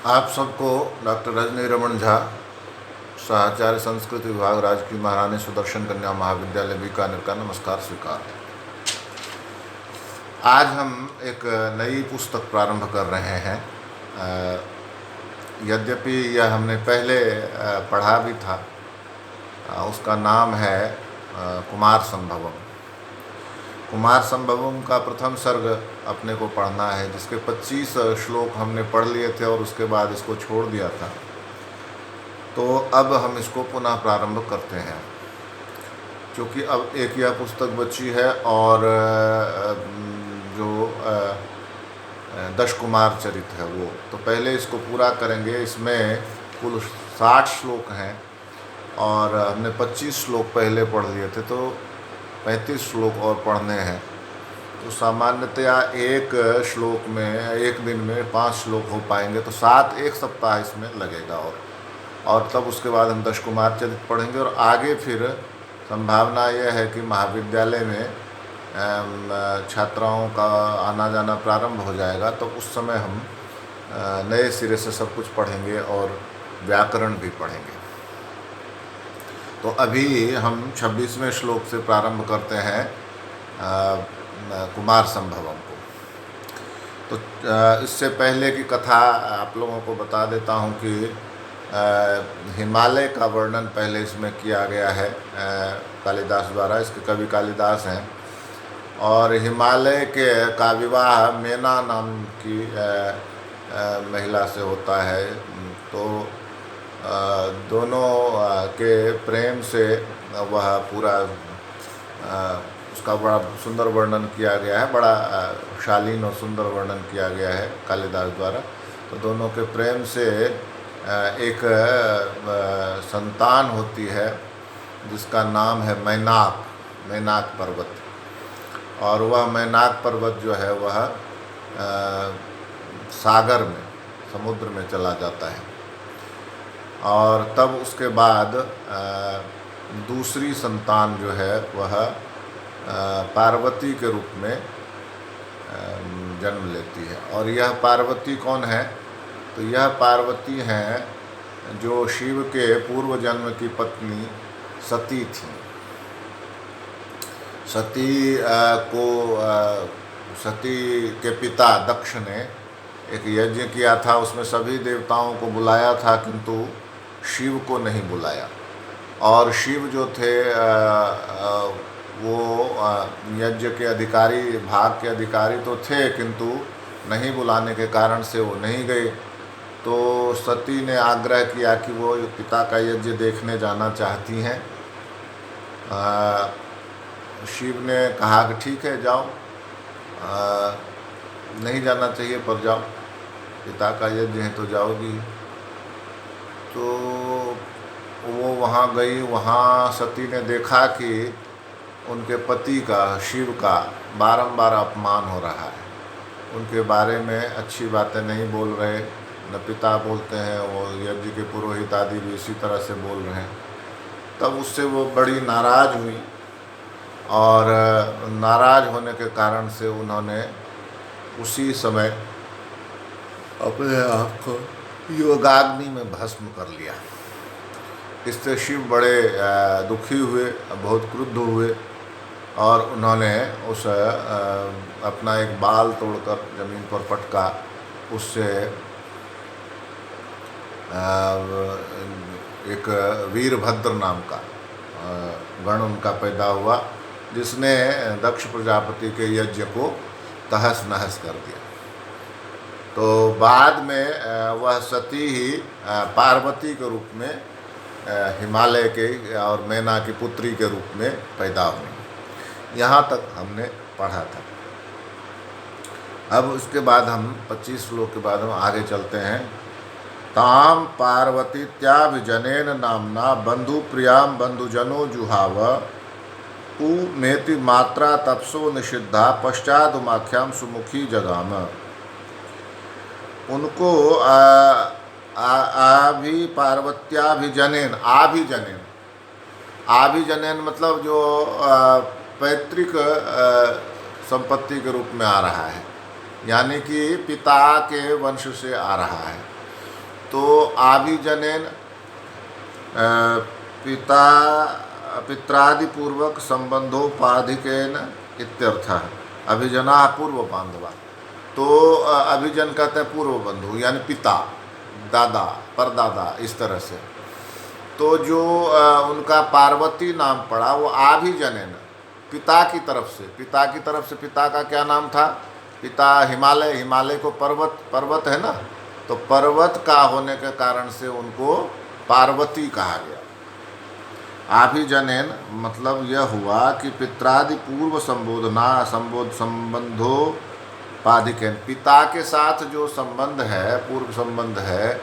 आप सबको डॉक्टर रजनी रमन झा, साचार्य संस्कृत विभाग, राजकीय महारानी सुदर्शन कन्या महाविद्यालय बीकानेर का नमस्कार स्वीकार। आज हम एक नई पुस्तक प्रारंभ कर रहे हैं। यद्यपि यह हमने पहले पढ़ा भी था। उसका नाम है कुमार संभवम। कुमार संभवम का प्रथम सर्ग अपने को पढ़ना है, जिसके 25 श्लोक हमने पढ़ लिए थे और उसके बाद इसको छोड़ दिया था। तो अब हम इसको पुनः प्रारंभ करते हैं, क्योंकि अब एक यह पुस्तक बची है और जो दश कुमार चरित है वो तो पहले इसको पूरा करेंगे। इसमें कुल 60 श्लोक हैं और हमने 25 श्लोक पहले पढ़ लिए थे, तो 35 श्लोक और पढ़ने हैं। तो सामान्यतया एक श्लोक में एक दिन में 5 श्लोक हो पाएंगे, तो 7 एक सप्ताह इसमें लगेगा। और तब उसके बाद हम दश कुमार चरित पढ़ेंगे और आगे फिर संभावना यह है कि महाविद्यालय में छात्राओं का आना जाना प्रारंभ हो जाएगा, तो उस समय हम नए सिरे से सब कुछ पढ़ेंगे और व्याकरण भी पढ़ेंगे। तो अभी हम 26वें श्लोक से प्रारंभ करते हैं कुमार संभवम को। तो इससे पहले की कथा आप लोगों को बता देता हूँ कि हिमालय का वर्णन पहले इसमें किया गया है कालिदास द्वारा। इसके कवि कालिदास हैं और हिमालय का विवाह मेना नाम की महिला से होता है। तो दोनों के प्रेम से वह पूरा उसका बड़ा सुंदर वर्णन किया गया है, बड़ा शालीन और सुंदर वर्णन किया गया है कालिदास द्वारा। तो दोनों के प्रेम से एक संतान होती है जिसका नाम है मैनाक पर्वत। और वह मैनाक पर्वत जो है वह सागर में, समुद्र में चला जाता है। और तब उसके बाद दूसरी संतान जो है वह पार्वती के रूप में जन्म लेती है। और यह पार्वती कौन है? तो यह पार्वती हैं जो शिव के पूर्व जन्म की पत्नी सती थी। सती के पिता दक्ष ने एक यज्ञ किया था, उसमें सभी देवताओं को बुलाया था किंतु शिव को नहीं बुलाया। और शिव जो थे वो यज्ञ के अधिकारी, भाग के अधिकारी तो थे, किंतु नहीं बुलाने के कारण से वो नहीं गए। तो सती ने आग्रह किया कि वो पिता का यज्ञ देखने जाना चाहती हैं। शिव ने कहा कि ठीक है जाओ, नहीं जाना चाहिए पर जाओ, पिता का यज्ञ है तो जाओगी। तो वो वहाँ गई। वहाँ सती ने देखा कि उनके पति का, शिव का बारंबार अपमान हो रहा है। उनके बारे में अच्छी बातें नहीं बोल रहे, न पिता बोलते हैं, वो यज्ञ के पुरोहित आदि भी इसी तरह से बोल रहे हैं। तब उससे वो बड़ी नाराज़ हुई और नाराज़ होने के कारण से उन्होंने उसी समय अपने आप को योगाग्नि में भस्म कर लिया। इससे शिव बड़े दुखी हुए, बहुत क्रुद्ध हुए और उन्होंने उस अपना एक बाल तोड़कर ज़मीन पर पटका। उससे एक वीरभद्र नाम का गण उनका पैदा हुआ, जिसने दक्ष प्रजापति के यज्ञ को तहस नहस कर दिया। तो बाद में वह सती ही पार्वती के रूप में हिमालय के और मैना की पुत्री के रूप में पैदा हुई। यहाँ तक हमने पढ़ा था। अब उसके बाद हम 25 श्लोक के बाद हम आगे चलते हैं। ताम पार्वतीत्याभिजनेन नामना बंधु प्रियाम बंधुजनो जुहाव उ मेति मात्रा तपसो निषिद्धा पश्चादुमाख्याम सुमुखी जगाम। उनको आभि पार्वत्याभिजनेन, आभिजनेन मतलब जो पैतृक संपत्ति के रूप में आ रहा है, यानी कि पिता के वंश से आ रहा है। तो आभिजनेन पिता पित्रादिपूर्वक संबंधोपाधिकेन इत्यर्थः। अभिजना पूर्व बांधवा, तो अभिजन कहते हैं पूर्व बंधु, यानी पिता, दादा, परदादा, इस तरह से। तो जो उनका पार्वती नाम पड़ा वो आभिजनेन, पिता की तरफ से। पिता की तरफ से पिता का क्या नाम था? पिता हिमालय, हिमालय को पर्वत, पर्वत है ना, तो पर्वत का होने के कारण से उनको पार्वती कहा गया। आभिजनेन मतलब यह हुआ कि पित्रादि पूर्व संबंधोपाधिकेन, पिता के साथ जो संबंध है, पूर्व संबंध है,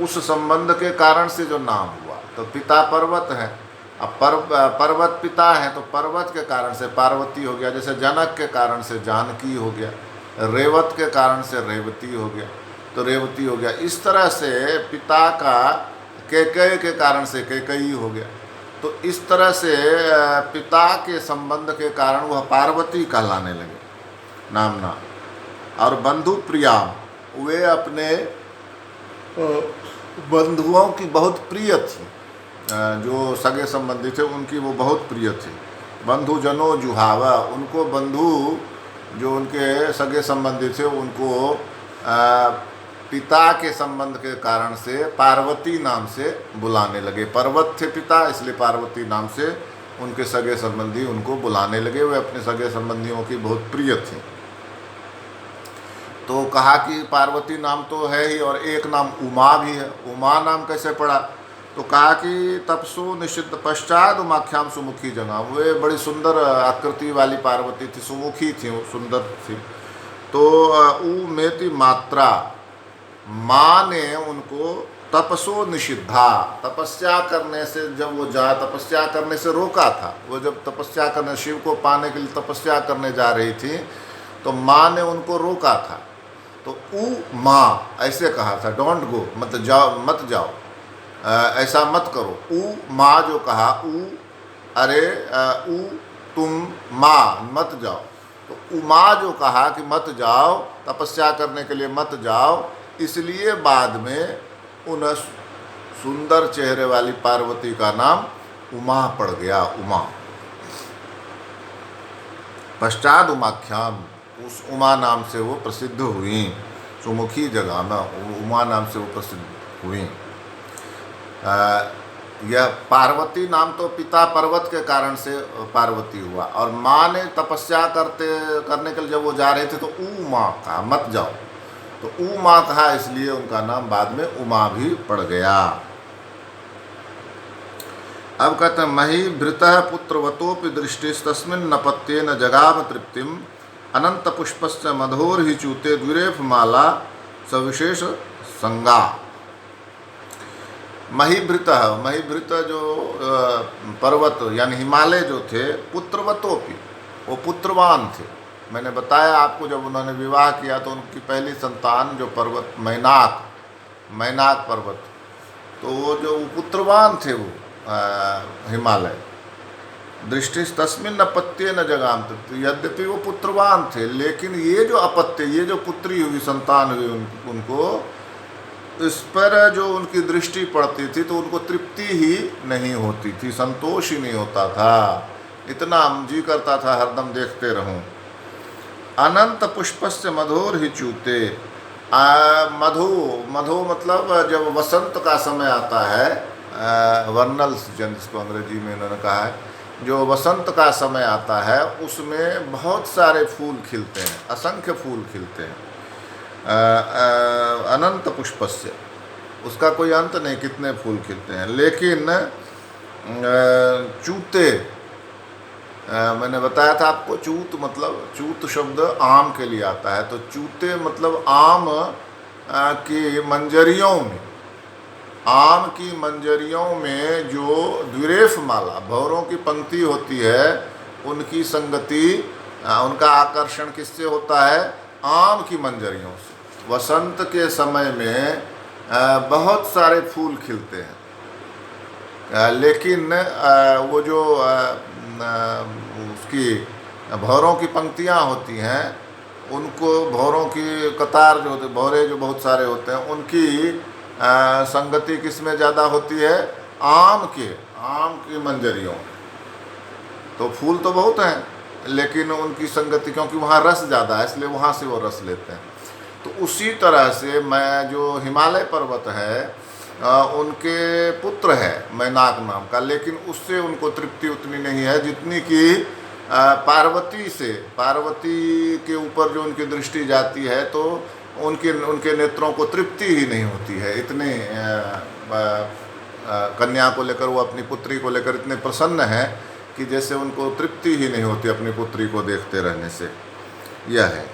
उस संबंध के कारण से जो नाम हुआ। तो पिता पर्वत है, अब पर्वत पिता है, तो पर्वत के कारण से पार्वती हो गया। जैसे जनक के कारण से जानकी हो गया, रेवत के कारण से रेवती हो गया, तो रेवती हो गया। इस तरह से पिता का कैकेय के कारण से कैकेयी हो गया। तो इस तरह से पिता के संबंध के कारण वह पार्वती कहलाने लगे नामना। और बंधु प्रिया, वे अपने बंधुओं की बहुत प्रिय थी, जो सगे संबंधी थे उनकी वो बहुत प्रिय थी। बंधु जनो जुहावा, उनको बंधु जो उनके सगे संबंधी थे उनको पिता के संबंध के कारण से पार्वती नाम से बुलाने लगे। पर्वत थे पिता, इसलिए पार्वती नाम से उनके सगे संबंधी उनको बुलाने लगे। वे अपने सगे संबंधियों की बहुत प्रिय थी। तो कहा कि पार्वती नाम तो है ही, और एक नाम उमा भी है। उमा नाम कैसे पड़ा? तो कहा कि तपसो निषिद्ध पश्चात उमाख्याम सुमुखी जगह, वे बड़ी सुंदर आकृति वाली पार्वती थी, सुमुखी थी, सुंदर थी। तो उ मेति मात्रा, माँ ने उनको तपसो निषिद्धा, तपस्या करने से, जब वो तपस्या करने से रोका था। वो जब तपस्या करने, शिव को पाने के लिए तपस्या करने जा रही थी, तो माँ ने उनको रोका था। तो उ माँ ऐसे कहा था, डोंट गो, मत जाओ, मत जाओ, ऐसा मत करो। उ माँ जो कहा, उ अरे उ तुम माँ मत जाओ, तो उमा जो कहा कि मत जाओ, तपस्या करने के लिए मत जाओ, इसलिए बाद में उन सुंदर चेहरे वाली पार्वती का नाम उमा पड़ गया, उमा। पश्चात उमाख्याम, उस उमा नाम से वो प्रसिद्ध हुई, सुमुखी जगह में उमा नाम से वो प्रसिद्ध हुई। यह पार्वती नाम तो पिता पर्वत के कारण से पार्वती हुआ, और माँ ने तपस्या करने के लिए जब वो जा रहे थे तो उमा कहा, मत जाओ, तो उमा कहा, इसलिए उनका नाम बाद में उमा भी पड़ गया। अब कहते हैं मही भृतः पुत्रवतोपि दृष्टिस्तस्मिन् नपत्येन जगाम तृप्तिम अनंत पुष्पस्य मधोर ही चूते द्विरेफ माला सविशेष संगा। महिभृत, महिभृत जो पर्वत यानी हिमालय जो थे, पुत्रवतोपि, वो पुत्रवान थे। मैंने बताया आपको, जब उन्होंने विवाह किया तो उनकी पहली संतान जो पर्वत मैनाक, मैनाक पर्वत, तो वो जो पुत्रवान थे वो हिमालय। दृष्टि तस्मिन् अपत्य न जगाम, यद्यपि वो पुत्रवान थे, लेकिन ये जो अपत्य, ये जो पुत्री हुई, संतान हुई उनको, इस पर जो उनकी दृष्टि पड़ती थी तो उनको तृप्ति ही नहीं होती थी, संतोष ही नहीं होता था, इतना जी करता था हरदम देखते रहूं। अनंत पुष्पस्य मधुर ही चूते, मधु, मधु मतलब जब वसंत का समय आता है, वर्नल सीजन जिसको अंग्रेजी में उन्होंने कहा है, जो वसंत का समय आता है उसमें बहुत सारे फूल खिलते हैं, असंख्य फूल खिलते हैं। अनंत पुष्पस्य, उसका कोई अंत नहीं, कितने फूल खिलते हैं। लेकिन चूते, मैंने बताया था आपको, चूत मतलब, चूत शब्द आम के लिए आता है, तो चूते मतलब आम की मंजरियों में, आम की मंजरियों में जो द्विरेफ माला, भौरों की पंक्ति होती है, उनकी संगति, उनका आकर्षण किससे होता है? आम की मंजरियों से। वसंत के समय में बहुत सारे फूल खिलते हैं, लेकिन वो जो उसकी भौरों की पंक्तियाँ होती हैं, उनको भौरों की कतार जो होती है, भौरे जो बहुत सारे होते हैं, उनकी संगति किस में ज़्यादा होती है? आम की मंजरियों में। तो फूल तो बहुत हैं लेकिन उनकी संगति, क्योंकि वहाँ रस ज़्यादा है इसलिए वहाँ से वो रस लेते हैं। तो उसी तरह से मैं जो हिमालय पर्वत है उनके पुत्र है मैनाक नाम का, लेकिन उससे उनको तृप्ति उतनी नहीं है जितनी कि पार्वती के ऊपर जो उनकी दृष्टि जाती है तो उनके नेत्रों को तृप्ति ही नहीं होती है। इतने कन्या को लेकर, वो अपनी पुत्री को लेकर इतने प्रसन्न हैं कि जैसे उनको तृप्ति ही नहीं होती अपनी पुत्री को देखते रहने से। यह है।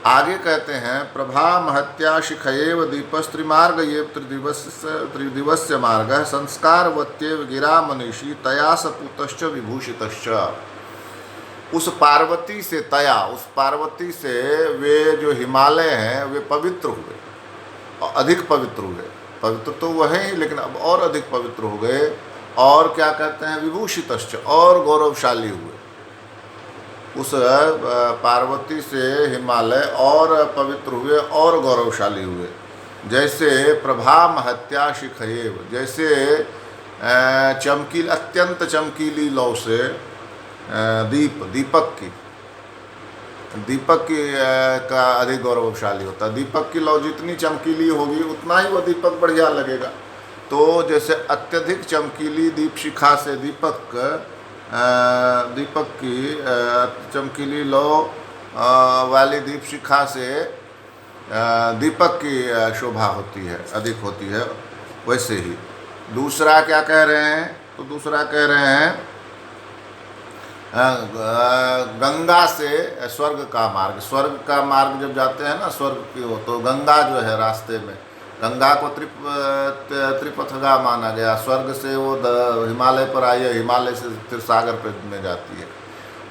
आगे कहते हैं प्रभा महत्या शिखएव दीपस्त्रिमार्ग ये त्रिदिवस्य मार्ग संस्कारवत्येव गिरा मनीषी तया सपूतश्च विभूषितश्च। उस पार्वती से वे जो हिमालय हैं वे पवित्र हुए और अधिक पवित्र हुए। पवित्र तो वह हैं ही लेकिन अब और अधिक पवित्र हो गए। और क्या कहते हैं? विभूषितश्च, और गौरवशाली हुए। उस पार्वती से हिमालय और पवित्र हुए और गौरवशाली हुए। जैसे प्रभा महत्या शिखएव, जैसे अत्यंत चमकीली लौ से दीपक की का अधिक गौरवशाली होता है। दीपक की लौ जितनी चमकीली होगी उतना ही वो दीपक बढ़िया लगेगा। तो जैसे अत्यधिक चमकीली दीप शिखा से दीपक की चमकीली लौ वाली दीप शिखा से दीपक की शोभा होती है, अधिक होती है। वैसे ही दूसरा क्या कह रहे हैं? तो दूसरा कह रहे हैं गंगा से स्वर्ग का मार्ग जब जाते हैं ना स्वर्ग की हो, तो गंगा जो है रास्ते में, गंगा को त्रिपथगा माना गया। स्वर्ग से वो हिमालय पर आई है, हिमालय से फिर सागर पे में जाती है।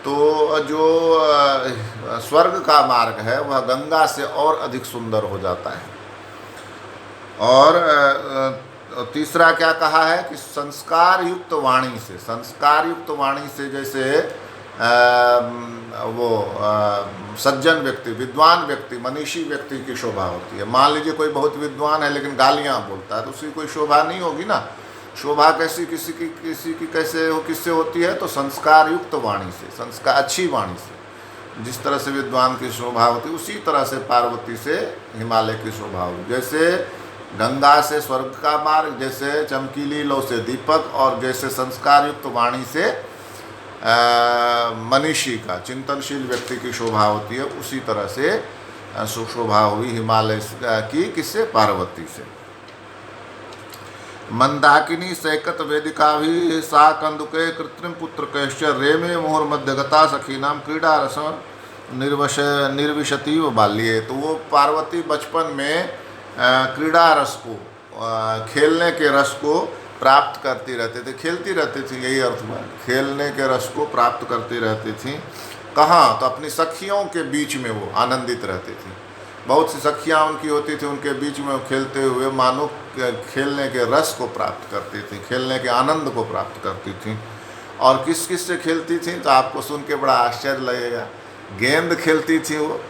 तो जो स्वर्ग का मार्ग है वह गंगा से और अधिक सुंदर हो जाता है। और तीसरा क्या कहा है कि संस्कार युक्त वाणी से जैसे सज्जन व्यक्ति, विद्वान व्यक्ति, मनीषी व्यक्ति की शोभा होती है। मान लीजिए कोई बहुत विद्वान है लेकिन गालियाँ बोलता है तो उसकी कोई शोभा नहीं होगी ना। शोभा किसी की किससे होती है? तो संस्कार युक्त वाणी से, अच्छी वाणी से। जिस तरह से विद्वान की शोभा होती है उसी तरह से पार्वती से हिमालय की शोभा होगी। जैसे गंगा से स्वर्ग का मार्ग, जैसे चमकीली लौ से दीपक, और जैसे संस्कार युक्त वाणी से मनीषी का, चिंतनशील व्यक्ति की शोभा होती है, उसी तरह से शोभा हुई हिमालय की किससे? पार्वती से। मंदाकिनी सैकत वेदिका भी सा कंदुके कृत्रिम पुत्र कैश्च रेमे मोहर मध्यगता सखीनाम क्रीड़ा रस निर्विशती व बाल्ये। तो वो पार्वती बचपन में क्रीड़ा रस को, खेलने के रस को प्राप्त करती रहते थे, खेलती रहती थी, यही अर्थ में खेलने के रस को प्राप्त करती रहती थी। कहाँ? तो अपनी सखियों के बीच में वो आनंदित रहती थी। बहुत सी सखियाँ उनकी होती थी, उनके बीच में खेलते हुए मानो खेलने के रस को प्राप्त करती थी, खेलने के आनंद को प्राप्त करती थी। और किस किस से खेलती थी? तो आपको सुन के बड़ा आश्चर्य लगेगा। गेंद खेलती थी वो,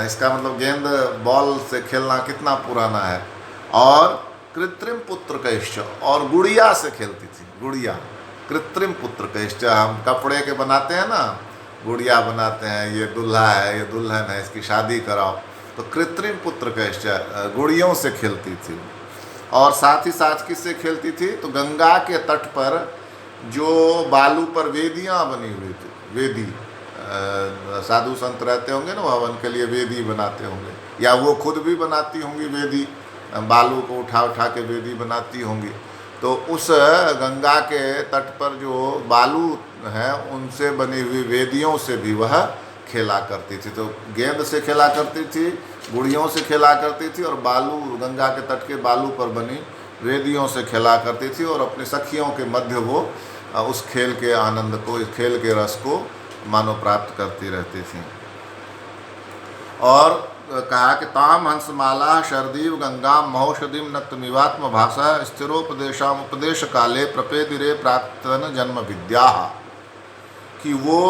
इसका मतलब गेंद बॉल से खेलना कितना पुराना है। और कृत्रिम पुत्र कैश्च, और गुड़िया से खेलती थी। गुड़िया, कृत्रिम पुत्र कैश्च, हम कपड़े के बनाते हैं ना, गुड़िया बनाते हैं, ये दूल्हा है, ये दुल्हन है, इसकी शादी कराओ। तो कृत्रिम पुत्र कैश्च, गुड़ियों से खेलती थी। और साथ ही साथ किससे खेलती थी? तो गंगा के तट पर जो बालू पर वेदियाँ बनी हुई थी, वेदी, साधु संत रहते होंगे ना, हवन के लिए वेदी बनाते होंगे, या वो खुद भी बनाती होंगी वेदी, बालू को उठा के वेदी बनाती होंगी। तो उस गंगा के तट पर जो बालू हैं उनसे बनी हुई वेदियों से भी वह खेला करती थी। तो गेंद से खेला करती थी, गुड़ियों से खेला करती थी, और बालू, गंगा के तट के बालू पर बनी वेदियों से खेला करती थी। और अपनी सखियों के मध्य वो उस खेल के आनंद को, इस खेल के रस को मानो प्राप्त करती रहती थी। और कहा कि ताम हंसमाला शरदीव गंगा महौषधिम नक्तमिवात्म भाषा स्थिरोपदेशाम उपदेश काले प्रपेदिरे प्राक्तन जन्म विद्या। कि वो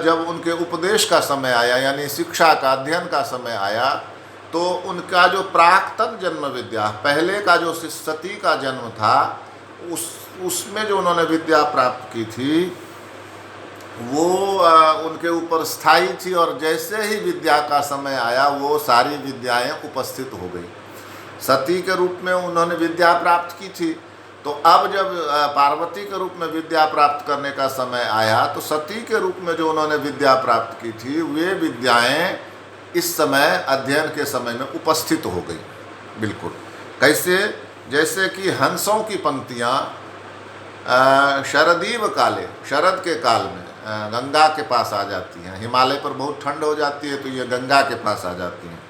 जब उनके उपदेश का समय आया, यानी शिक्षा का, अध्ययन का समय आया, तो उनका जो प्राक्तन जन्म विद्या, पहले का जो सती का जन्म था, उसमें जो उन्होंने विद्या प्राप्त की थी वो उनके ऊपर स्थायी थी, और जैसे ही विद्या का समय आया वो सारी विद्याएं उपस्थित हो गई। सती के रूप में उन्होंने विद्या प्राप्त की थी, तो अब जब पार्वती के रूप में विद्या प्राप्त करने का समय आया तो सती के रूप में जो उन्होंने विद्या प्राप्त की थी वे विद्याएं इस समय अध्ययन के समय में उपस्थित हो गई। बिल्कुल कैसे, जैसे कि हंसों की पंक्तियाँ शरदीव काले, शरद के काल में गंगा के पास आ जाती हैं। हिमालय पर बहुत ठंड हो जाती है तो ये गंगा के पास आ जाती हैं।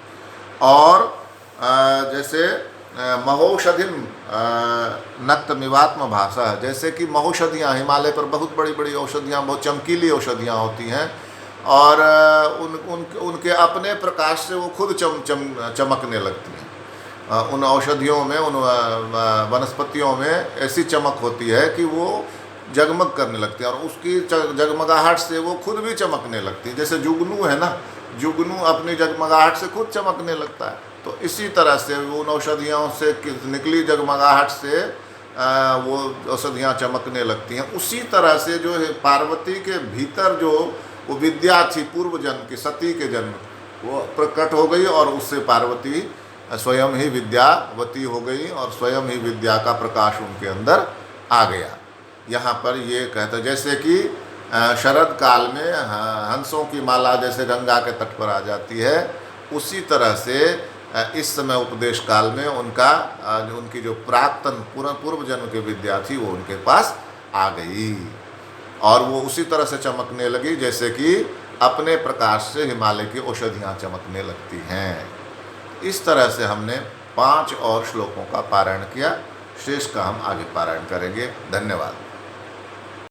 और जैसे महौषधिम नक्तमिवात्म भाषा, जैसे कि महौषधियाँ, हिमालय पर बहुत बड़ी बड़ी औषधियाँ, बहुत चमकीली औषधियाँ होती हैं, और उनके अपने प्रकाश से वो खुद चमकने लगती हैं। उन औषधियों में, उन वनस्पतियों में ऐसी चमक होती है कि वो जगमग करने लगती है, और उसकी जगमगाहट से वो खुद भी चमकने लगती है। जैसे जुगनू है ना, जुगनू अपनी जगमगाहट से खुद चमकने लगता है। तो इसी तरह से उन औषधियों से निकली जगमगाहट से वो औषधियाँ चमकने लगती हैं। उसी तरह से जो है पार्वती के भीतर जो वो विद्या थी पूर्व जन्म की, सती के जन्म, वो प्रकट हो गई, और उससे पार्वती स्वयं ही विद्यावती हो गई, और स्वयं ही विद्या का प्रकाश उनके अंदर आ गया। यहाँ पर ये कहते हैं जैसे कि शरद काल में हंसों की माला जैसे गंगा के तट पर आ जाती है, उसी तरह से इस समय उपदेश काल में उनकी जो प्राक्तन पूर्व जन्म की विद्या थी वो उनके पास आ गई, और वो उसी तरह से चमकने लगी जैसे कि अपने प्रकाश से हिमालय की औषधियाँ चमकने लगती हैं। इस तरह से हमने 5 और श्लोकों का पारायण किया। शेष का हम आगे पारायण करेंगे। धन्यवाद।